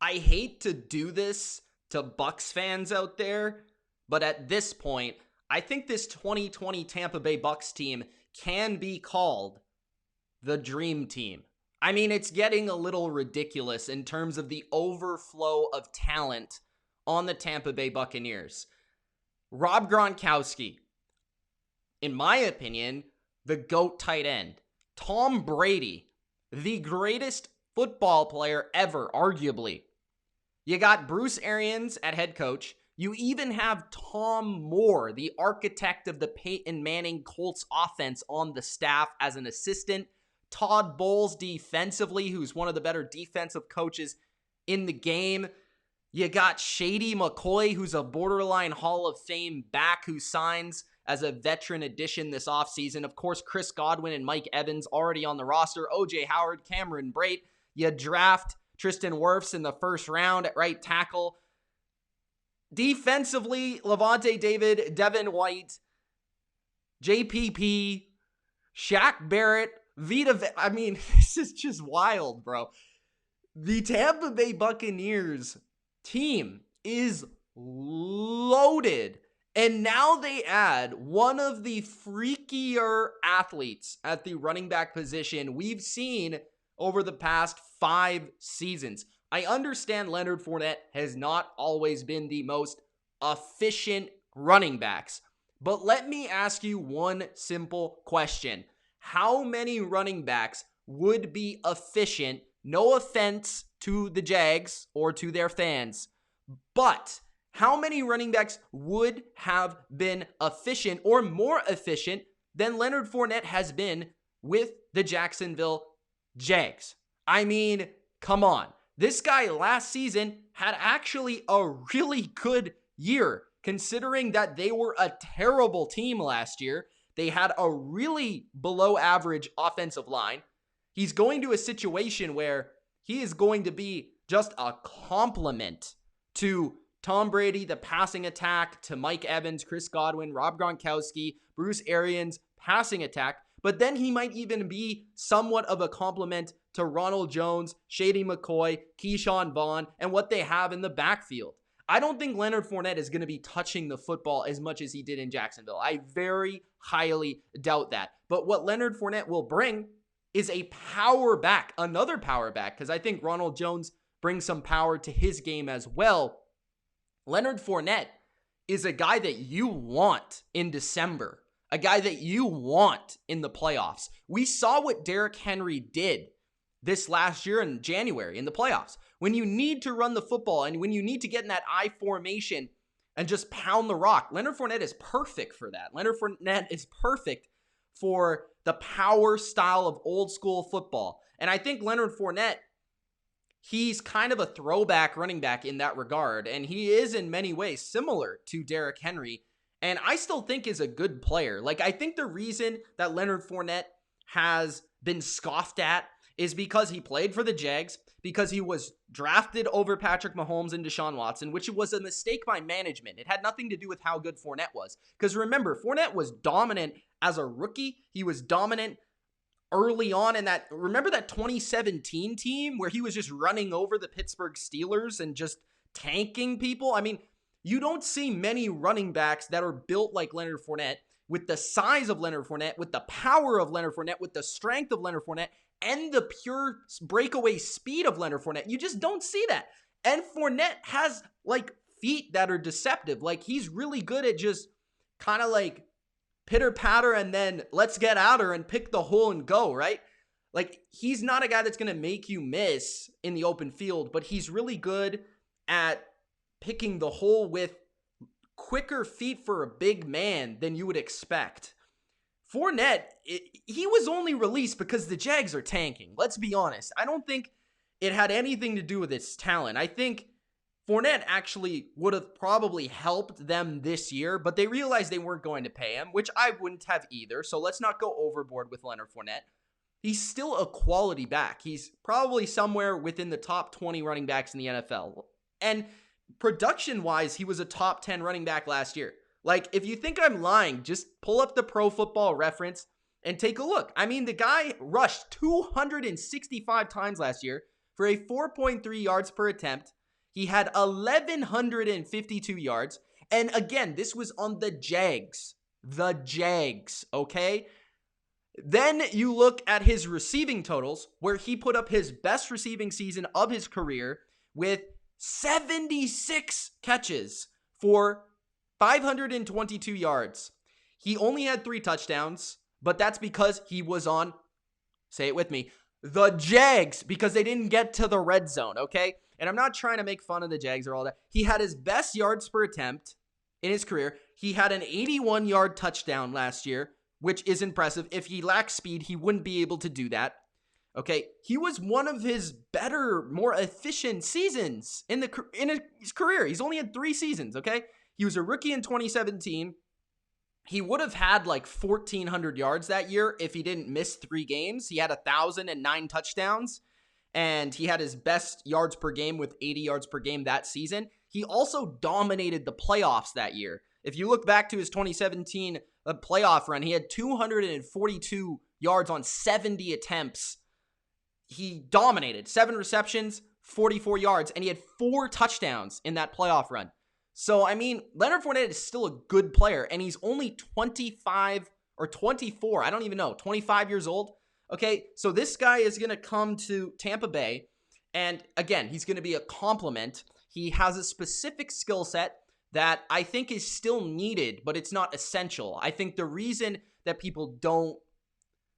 I hate to do this to Bucs fans out there, but at this point, I think this 2020 Tampa Bay Bucs team can be called the dream team. I mean, it's getting a little ridiculous in terms of the overflow of talent on the Tampa Bay Buccaneers. Rob Gronkowski, in my opinion, the GOAT tight end. Tom Brady, the greatest football player ever, arguably. You got Bruce Arians at head coach. You even have Tom Moore, the architect of the Peyton Manning Colts offense, on the staff as an assistant. Todd Bowles defensively, who's one of the better defensive coaches in the game. You got Shady McCoy, who's a borderline Hall of Fame back who signs as a veteran addition this offseason. Of course, Chris Godwin and Mike Evans already on the roster. O.J. Howard, Cameron Brate. You draft Tristan Wirfs in the first round at right tackle. Defensively, Levante David, Devin White, JPP, Shaq Barrett, I mean, this is just wild, bro. The Tampa Bay Buccaneers team is loaded. And now they add one of the freakier athletes at the running back position we've seen over the past 5 seasons. I understand Leonard Fournette has not always been the most efficient running backs. But let me ask you one simple question. How many running backs would be efficient? No offense to the Jags or to their fans, but how many running backs would have been efficient or more efficient than Leonard Fournette has been with the Jacksonville Jags? I mean, come on. This guy last season had actually a really good year, considering that they were a terrible team last year. They had a really below average offensive line. He's going to a situation where he is going to be just a complement to Tom Brady, the passing attack, to Mike Evans, Chris Godwin, Rob Gronkowski, Bruce Arians, passing attack. But then he might even be somewhat of a complement to Ronald Jones, Shady McCoy, Keyshawn Vaughn, and what they have in the backfield. I don't think Leonard Fournette is going to be touching the football as much as he did in Jacksonville. I very highly doubt that. But what Leonard Fournette will bring is a power back, another power back, because I think Ronald Jones brings some power to his game as well. Leonard Fournette is a guy that you want in December, a guy that you want in the playoffs. We saw what Derrick Henry did this last year in January in the playoffs. When you need to run the football and when you need to get in that I formation and just pound the rock, Leonard Fournette is perfect for that. Leonard Fournette is perfect for the power style of old school football. And I think Leonard Fournette, he's kind of a throwback running back in that regard. And he is in many ways similar to Derrick Henry. And I still think is a good player. Like, I think the reason that Leonard Fournette has been scoffed at is because he played for the Jags, because he was drafted over Patrick Mahomes and Deshaun Watson, which was a mistake by management. It had nothing to do with how good Fournette was. Because remember, Fournette was dominant as a rookie. He was dominant early on in that. Remember that 2017 team where he was just running over the Pittsburgh Steelers and just tanking people? I mean, you don't see many running backs that are built like Leonard Fournette, with the size of Leonard Fournette, with the power of Leonard Fournette, with the strength of Leonard Fournette, and the pure breakaway speed of Leonard Fournette. You just don't see that. And Fournette has, like, feet that are deceptive. Like, he's really good at just kind of, like, pitter-patter and then let's get out her and pick the hole and go, right? Like, he's not a guy that's going to make you miss in the open field, but he's really good at picking the hole with quicker feet for a big man than you would expect. Fournette, he was only released because the Jags are tanking. Let's be honest. I don't think it had anything to do with his talent. I think Fournette actually would have probably helped them this year, but they realized they weren't going to pay him, which I wouldn't have either. So let's not go overboard with Leonard Fournette. He's still a quality back. He's probably somewhere within the top 20 running backs in the NFL. And production-wise, he was a top 10 running back last year. Like, if you think I'm lying, just pull up the Pro Football Reference and take a look. I mean, the guy rushed 265 times last year For a 4.3 yards per attempt, he had 1,152 yards. And again, this was on the Jags. The Jags, okay? Then you look at his receiving totals, where he put up his best receiving season of his career with 76 catches for 522 yards. He only had 3 touchdowns, but that's because he was on, say it with me, the Jags, because they didn't get to the red zone, okay? And I'm not trying to make fun of the Jags or all that. He had his best yards per attempt in his career. He had an 81-yard touchdown last year, which is impressive. If he lacks speed, he wouldn't be able to do that. Okay, he was one of his better, more efficient seasons in his career. He's only had 3 seasons, okay? He was a rookie in 2017. He would have had like 1,400 yards that year if he didn't miss 3 games. He had 1,009 touchdowns, and he had his best yards per game with 80 yards per game that season. He also dominated the playoffs that year. If you look back to his 2017 playoff run, he had 242 yards on 70 attempts. He dominated 7 receptions, 44 yards, and he had 4 touchdowns in that playoff run. So, I mean, Leonard Fournette is still a good player, and he's only 25 or 24. I don't even know, 25 years old. Okay, so this guy is going to come to Tampa Bay, and again, he's going to be a compliment. He has a specific skill set that I think is still needed, but it's not essential. I think the reason that people don't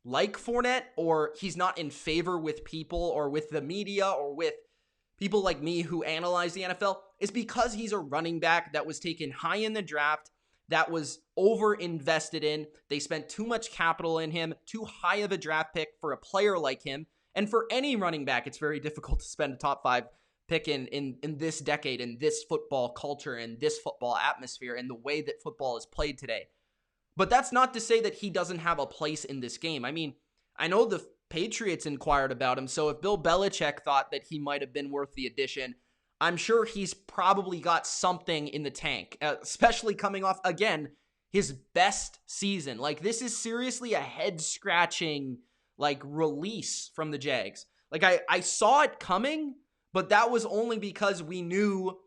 like Fournette, or he's not in favor with people or with the media or with people like me who analyze the NFL, is because he's a running back that was taken high in the draft, that was over-invested in. They spent too much capital in him, too high of a draft pick for a player like him. And for any running back, it's very difficult to spend a top 5 pick in this decade, in this football culture, in this football atmosphere, and the way that football is played today. But that's not to say that he doesn't have a place in this game. I mean, I know the Patriots inquired about him, so if Bill Belichick thought that he might have been worth the addition, I'm sure he's probably got something in the tank, especially coming off, again, his best season. Like, this is seriously a head-scratching, like, release from the Jags. Like, I saw it coming, but that was only because we knew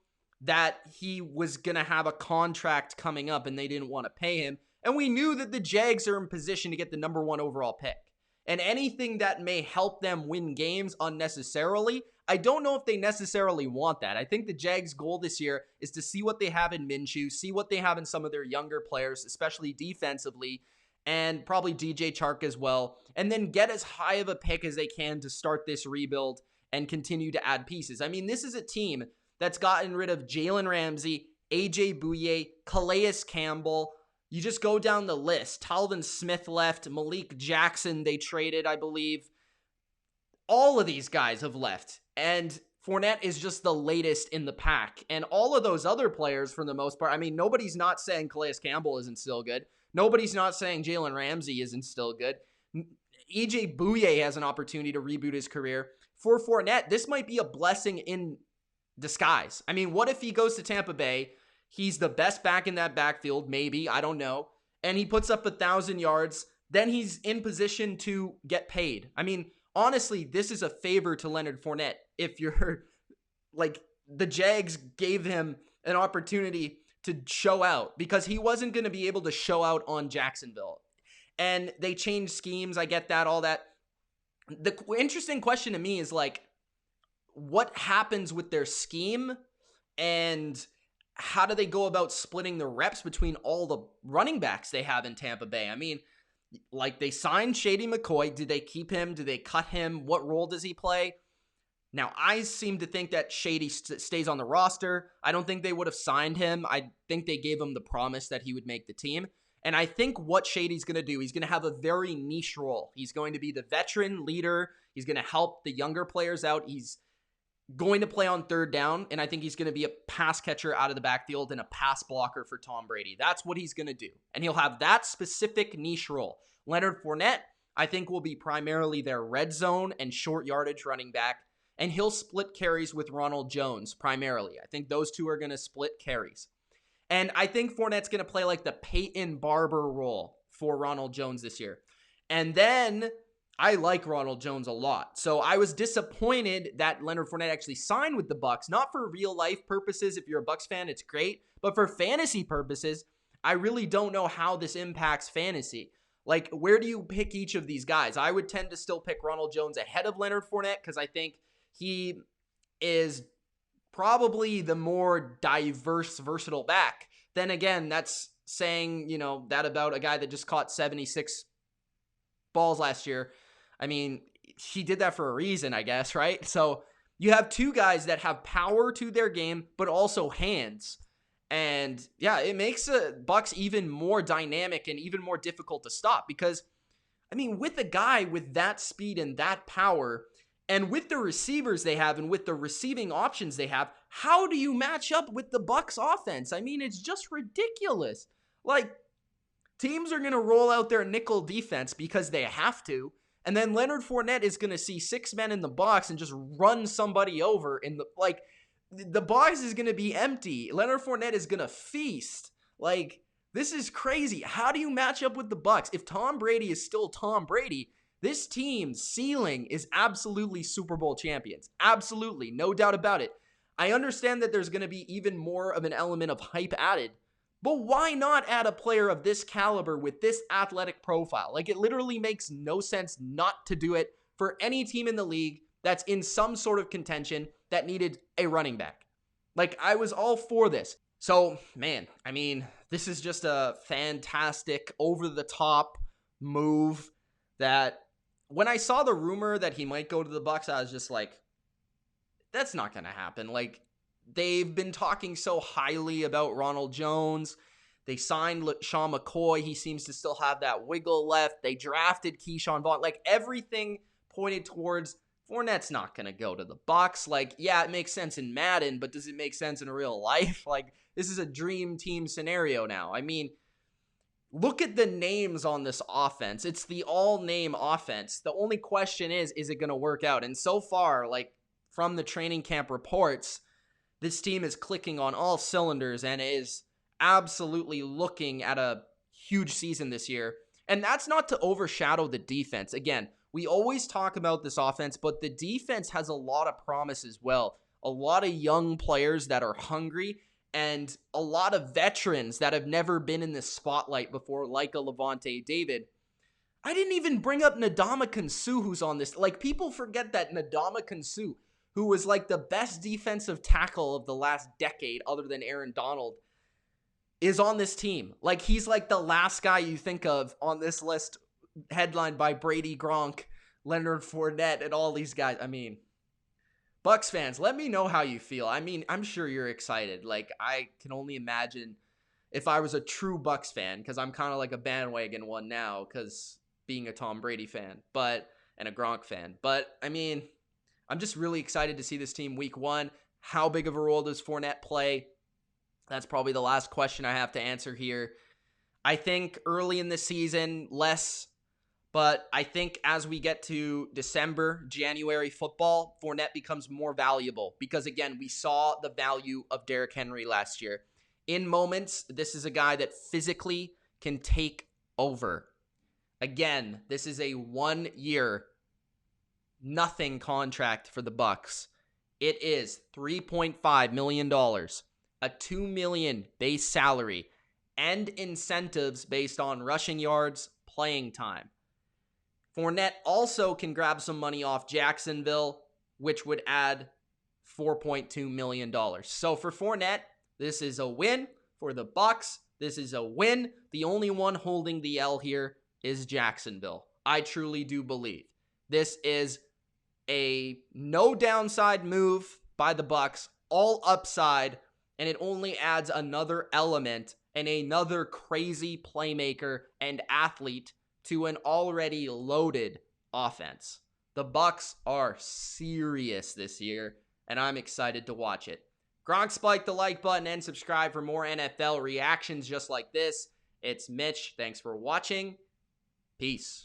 that he was going to have a contract coming up and they didn't want to pay him. And we knew that the Jags are in position to get the number 1 overall pick. And anything that may help them win games unnecessarily, I don't know if they necessarily want that. I think the Jags' goal this year is to see what they have in Minshew, see what they have in some of their younger players, especially defensively, and probably DJ Chark as well, and then get as high of a pick as they can to start this rebuild and continue to add pieces. I mean, this is a team that's gotten rid of Jalen Ramsey, AJ Bouye, Calais Campbell. You just go down the list. Talvin Smith left. Malik Jackson, they traded, I believe. All of these guys have left. And Fournette is just the latest in the pack. And all of those other players, for the most part, I mean, nobody's not saying Calais Campbell isn't still good. Nobody's not saying Jalen Ramsey isn't still good. EJ Bouye has an opportunity to reboot his career. For Fournette, this might be a blessing in disguise. I mean, what if he goes to Tampa Bay? He's the best back in that backfield, maybe, I don't know. And he puts up 1,000 yards. Then he's in position to get paid. I mean, honestly, this is a favor to Leonard Fournette. If you're, like, the Jags gave him an opportunity to show out, because he wasn't going to be able to show out on Jacksonville. And they changed schemes, I get that, all that. The interesting question to me is, like, what happens with their scheme, and how do they go about splitting the reps between all the running backs they have in Tampa Bay? I mean, like, they signed Shady McCoy. Did they keep him? Did they cut him? What role does he play? Now, I seem to think that Shady stays on the roster. I don't think they would have signed him. I think they gave him the promise that he would make the team. And I think what Shady's going to do, he's going to have a very niche role. He's going to be the veteran leader. He's going to help the younger players out. He's going to play on third down, and I think he's going to be a pass catcher out of the backfield and a pass blocker for Tom Brady. That's what he's going to do, and he'll have that specific niche role. Leonard Fournette, I think, will be primarily their red zone and short yardage running back, and he'll split carries with Ronald Jones primarily. I think those two are going to split carries. And I think Fournette's going to play like the Peyton Barber role for Ronald Jones this year. And then I like Ronald Jones a lot. So I was disappointed that Leonard Fournette actually signed with the Bucs, not for real life purposes. If you're a Bucs fan, it's great, but for fantasy purposes, I really don't know how this impacts fantasy. Like, where do you pick each of these guys? I would tend to still pick Ronald Jones ahead of Leonard Fournette because I think he is probably the more diverse, versatile back. Then again, that's saying, that about a guy that just caught 76 balls last year. I mean, he did that for a reason, I guess, right? So you have two guys that have power to their game, but also hands. And yeah, it makes the Bucs even more dynamic and even more difficult to stop because, I mean, with a guy with that speed and that power, and with the receivers they have and with the receiving options they have, how do you match up with the Bucs offense? I mean, it's just ridiculous. Like, teams are going to roll out their nickel defense because they have to. And then Leonard Fournette is going to see 6 men in the box and just run somebody over the box is going to be empty. Leonard Fournette is going to feast. Like, this is crazy. How do you match up with the Bucs? If Tom Brady is still Tom Brady, this team's ceiling is absolutely Super Bowl champions. Absolutely. No doubt about it. I understand that there's going to be even more of an element of hype added, but why not add a player of this caliber with this athletic profile? Like, it literally makes no sense not to do it for any team in the league that's in some sort of contention that needed a running back. Like, I was all for this. So, man, I mean, this is just a fantastic, over-the-top move that when I saw the rumor that he might go to the Bucs, I was just like, that's not going to happen. Like, they've been talking so highly about Ronald Jones. They signed Sean McCoy. He seems to still have that wiggle left. They drafted Keyshawn Vaughn. Like, everything pointed towards Fournette's not going to go to the Bucs. Like, yeah, it makes sense in Madden, but does it make sense in real life? Like, this is a dream team scenario now. I mean, look at the names on this offense. It's the all-name offense. The only question is it going to work out? And so far, like, from the training camp reports, this team is clicking on all cylinders and is absolutely looking at a huge season this year. And that's not to overshadow the defense. Again, we always talk about this offense, but the defense has a lot of promise as well. A lot of young players that are hungry and a lot of veterans that have never been in the spotlight before, like a Levante David. I didn't even bring up Ndamukong Suh, who's on this. Like, people forget that Ndamukong Suh, who was like the best defensive tackle of the last decade other than Aaron Donald, is on this team. Like, he's like the last guy you think of on this list, headlined by Brady, Gronk, Leonard Fournette, and all these guys. I mean, Bucs fans, let me know how you feel. I mean, I'm sure you're excited. Like, I can only imagine if I was a true Bucs fan, because I'm kind of like a bandwagon one now, because being a Tom Brady fan, and a Gronk fan. But, I mean, I'm just really excited to see this team week 1. How big of a role does Fournette play? That's probably the last question I have to answer here. I think early in the season, less. But I think as we get to December, January football, Fournette becomes more valuable. Because, again, we saw the value of Derrick Henry last year. In moments, this is a guy that physically can take over. Again, this is a 1-year nothing contract for the Bucs. It is $3.5 million, a $2 million base salary, and incentives based on rushing yards, playing time. Fournette also can grab some money off Jacksonville, which would add $4.2 million. So for Fournette, this is a win. For the Bucs, this is a win. The only one holding the L here is Jacksonville. I truly do believe this is a no downside move by the Bucs, all upside, and it only adds another element and another crazy playmaker and athlete to an already loaded offense. The Bucs are serious this year, and I'm excited to watch it. Gronk, spike the like button and subscribe for more NFL reactions just like this. It's Mitch. Thanks for watching. Peace.